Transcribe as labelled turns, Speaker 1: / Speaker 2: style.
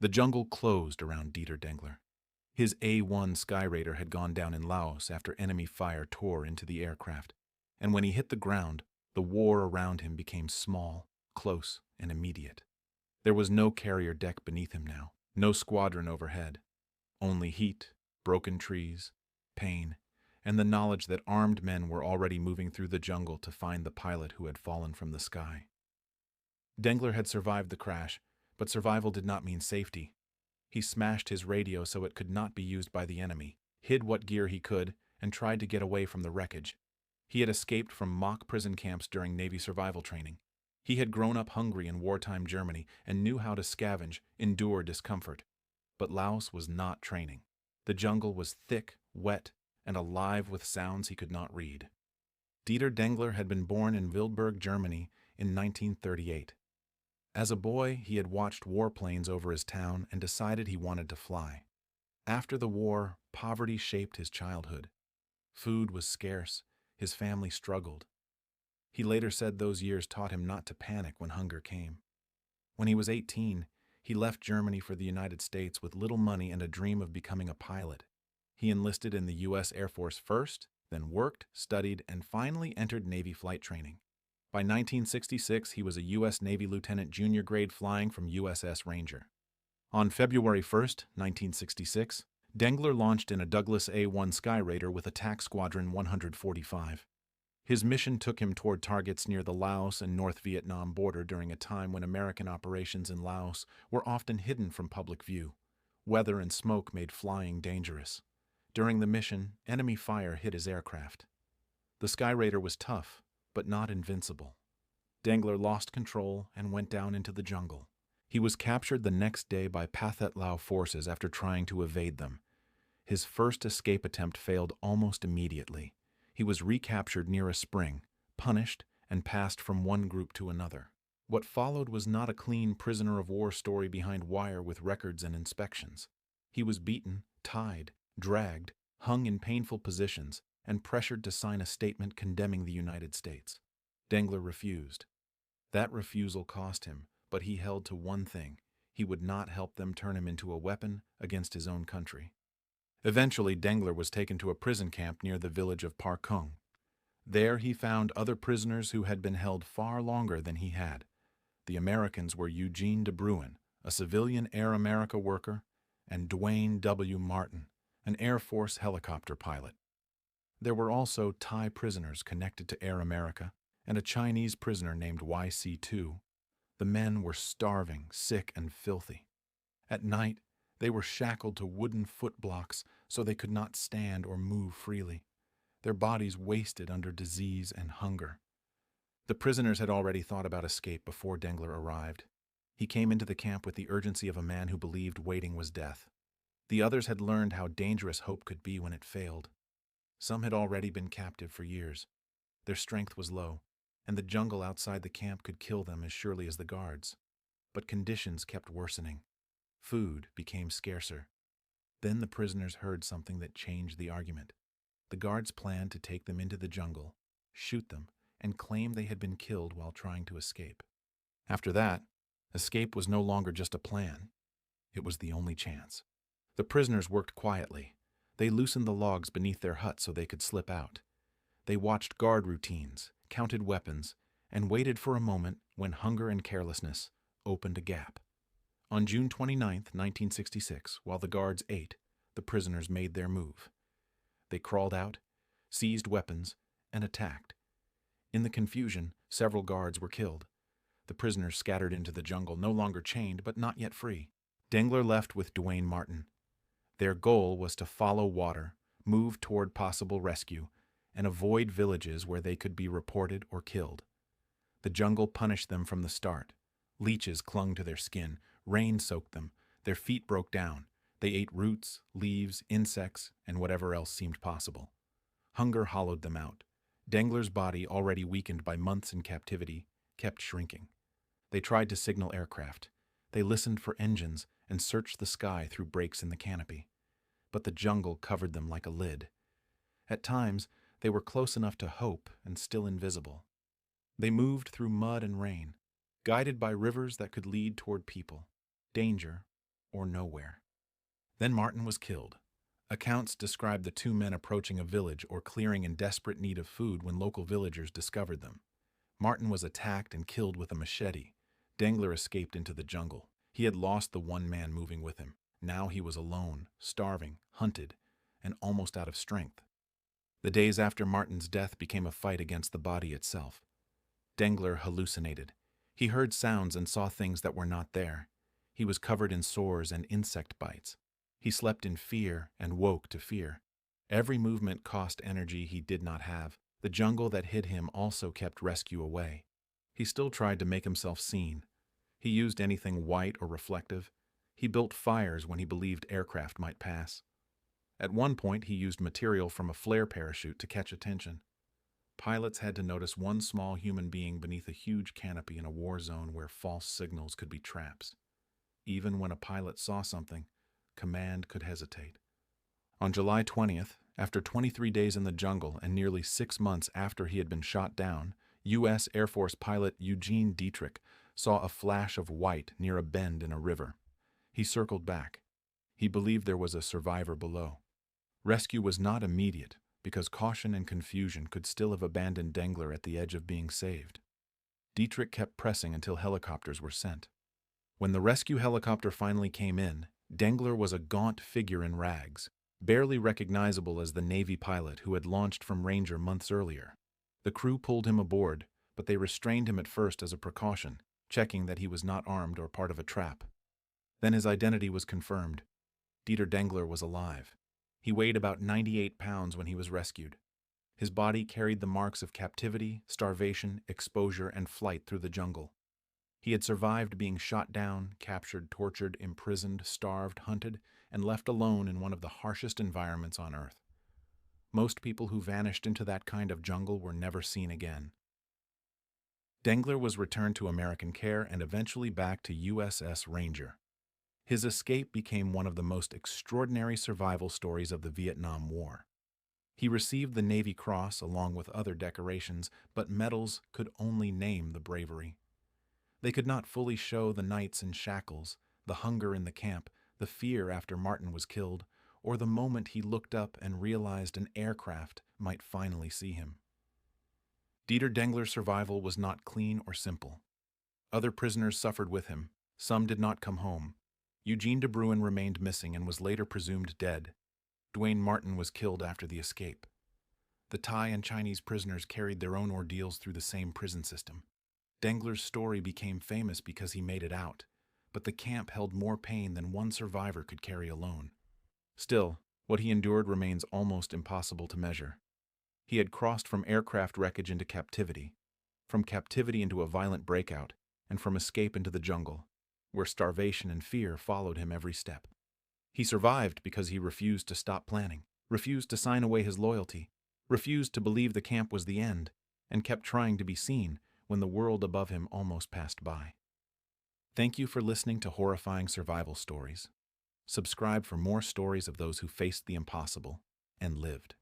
Speaker 1: The jungle closed around Dieter Dengler. His A-1 Skyraider had gone down in Laos after enemy fire tore into the aircraft, and when he hit the ground, the war around him became small, close, and immediate. There was no carrier deck beneath him now, no squadron overhead. Only heat, broken trees, pain, and the knowledge that armed men were already moving through the jungle to find the pilot who had fallen from the sky. Dengler had survived the crash, but survival did not mean safety. He smashed his radio so it could not be used by the enemy, hid what gear he could, and tried to get away from the wreckage. He had escaped from mock prison camps during Navy survival training. He had grown up hungry in wartime Germany and knew how to scavenge, endure discomfort. But Laos was not training. The jungle was thick, wet, and alive with sounds he could not read. Dieter Dengler had been born in Wildberg, Germany in 1938. As a boy, he had watched warplanes over his town and decided he wanted to fly. After the war, poverty shaped his childhood. Food was scarce, his family struggled. He later said those years taught him not to panic when hunger came. When he was 18, he left Germany for the United States with little money and a dream of becoming a pilot. He enlisted in the U.S. Air Force first, then worked, studied, and finally entered Navy flight training. By 1966, he was a U.S. Navy lieutenant junior grade flying from USS Ranger. On February 1, 1966, Dengler launched in a Douglas A-1 Skyraider with Attack Squadron 145. His mission took him toward targets near the Laos and North Vietnam border during a time when American operations in Laos were often hidden from public view. Weather and smoke made flying dangerous. During the mission, enemy fire hit his aircraft. The Skyraider was tough, but not invincible. Dengler lost control and went down into the jungle. He was captured the next day by Pathet Lao forces after trying to evade them. His first escape attempt failed almost immediately. He was recaptured near a spring, punished, and passed from one group to another. What followed was not a clean prisoner of war story behind wire with records and inspections. He was beaten, tied, dragged, hung in painful positions, and pressured to sign a statement condemning the United States. Dengler refused. That refusal cost him, but he held to one thing: he would not help them turn him into a weapon against his own country. Eventually, Dengler was taken to a prison camp near the village of Parkung. There he found other prisoners who had been held far longer than he had. The Americans were Eugene de Bruin, a civilian Air America worker, and Dwayne W. Martin, an Air Force helicopter pilot. There were also Thai prisoners connected to Air America and a Chinese prisoner named YC-2. The men were starving, sick, and filthy. At night, they were shackled to wooden foot blocks so they could not stand or move freely. Their bodies wasted under disease and hunger. The prisoners had already thought about escape before Dengler arrived. He came into the camp with the urgency of a man who believed waiting was death. The others had learned how dangerous hope could be when it failed. Some had already been captive for years. Their strength was low, and the jungle outside the camp could kill them as surely as the guards. But conditions kept worsening. Food became scarcer. Then the prisoners heard something that changed the argument. The guards planned to take them into the jungle, shoot them, and claim they had been killed while trying to escape. After that, escape was no longer just a plan. It was the only chance. The prisoners worked quietly. They loosened the logs beneath their hut so they could slip out. They watched guard routines, counted weapons, and waited for a moment when hunger and carelessness opened a gap. On June 29, 1966, while the guards ate, the prisoners made their move. They crawled out, seized weapons, and attacked. In the confusion, several guards were killed. The prisoners scattered into the jungle, no longer chained, but not yet free. Dengler left with Dwayne Martin. Their goal was to follow water, move toward possible rescue, and avoid villages where they could be reported or killed. The jungle punished them from the start. Leeches clung to their skin, rain soaked them, their feet broke down. They ate roots, leaves, insects, and whatever else seemed possible. Hunger hollowed them out. Dengler's body, already weakened by months in captivity, kept shrinking. They tried to signal aircraft. They listened for engines and searched the sky through breaks in the canopy. But the jungle covered them like a lid. At times, they were close enough to hope and still invisible. They moved through mud and rain, guided by rivers that could lead toward people. Danger, or nowhere. Then Martin was killed. Accounts describe the two men approaching a village or clearing in desperate need of food when local villagers discovered them. Martin was attacked and killed with a machete. Dengler escaped into the jungle. He had lost the one man moving with him. Now he was alone, starving, hunted, and almost out of strength. The days after Martin's death became a fight against the body itself. Dengler hallucinated. He heard sounds and saw things that were not there. He was covered in sores and insect bites. He slept in fear and woke to fear. Every movement cost energy he did not have. The jungle that hid him also kept rescue away. He still tried to make himself seen. He used anything white or reflective. He built fires when he believed aircraft might pass. At one point, he used material from a flare parachute to catch attention. Pilots had to notice one small human being beneath a huge canopy in a war zone where false signals could be traps. Even when a pilot saw something, command could hesitate. On July 20th, after 23 days in the jungle and nearly 6 months after he had been shot down, U.S. Air Force pilot Eugene Dietrich saw a flash of white near a bend in a river. He circled back. He believed there was a survivor below. Rescue was not immediate because caution and confusion could still have abandoned Dengler at the edge of being saved. Dietrich kept pressing until helicopters were sent. When the rescue helicopter finally came in, Dengler was a gaunt figure in rags, barely recognizable as the Navy pilot who had launched from Ranger months earlier. The crew pulled him aboard, but they restrained him at first as a precaution, checking that he was not armed or part of a trap. Then his identity was confirmed. Dieter Dengler was alive. He weighed about 98 pounds when he was rescued. His body carried the marks of captivity, starvation, exposure, and flight through the jungle. He had survived being shot down, captured, tortured, imprisoned, starved, hunted, and left alone in one of the harshest environments on Earth. Most people who vanished into that kind of jungle were never seen again. Dengler was returned to American care and eventually back to USS Ranger. His escape became one of the most extraordinary survival stories of the Vietnam War. He received the Navy Cross along with other decorations, but medals could only name the bravery. They could not fully show the nights in shackles, the hunger in the camp, the fear after Martin was killed, or the moment he looked up and realized an aircraft might finally see him. Dieter Dengler's survival was not clean or simple. Other prisoners suffered with him. Some did not come home. Eugene de Bruin remained missing and was later presumed dead. Duane Martin was killed after the escape. The Thai and Chinese prisoners carried their own ordeals through the same prison system. Dengler's story became famous because he made it out, but the camp held more pain than one survivor could carry alone. Still, what he endured remains almost impossible to measure. He had crossed from aircraft wreckage into captivity, from captivity into a violent breakout, and from escape into the jungle, where starvation and fear followed him every step. He survived because he refused to stop planning, refused to sign away his loyalty, refused to believe the camp was the end, and kept trying to be seen when the world above him almost passed by. Thank you for listening to Horrifying Survival Stories. Subscribe for more stories of those who faced the impossible and lived.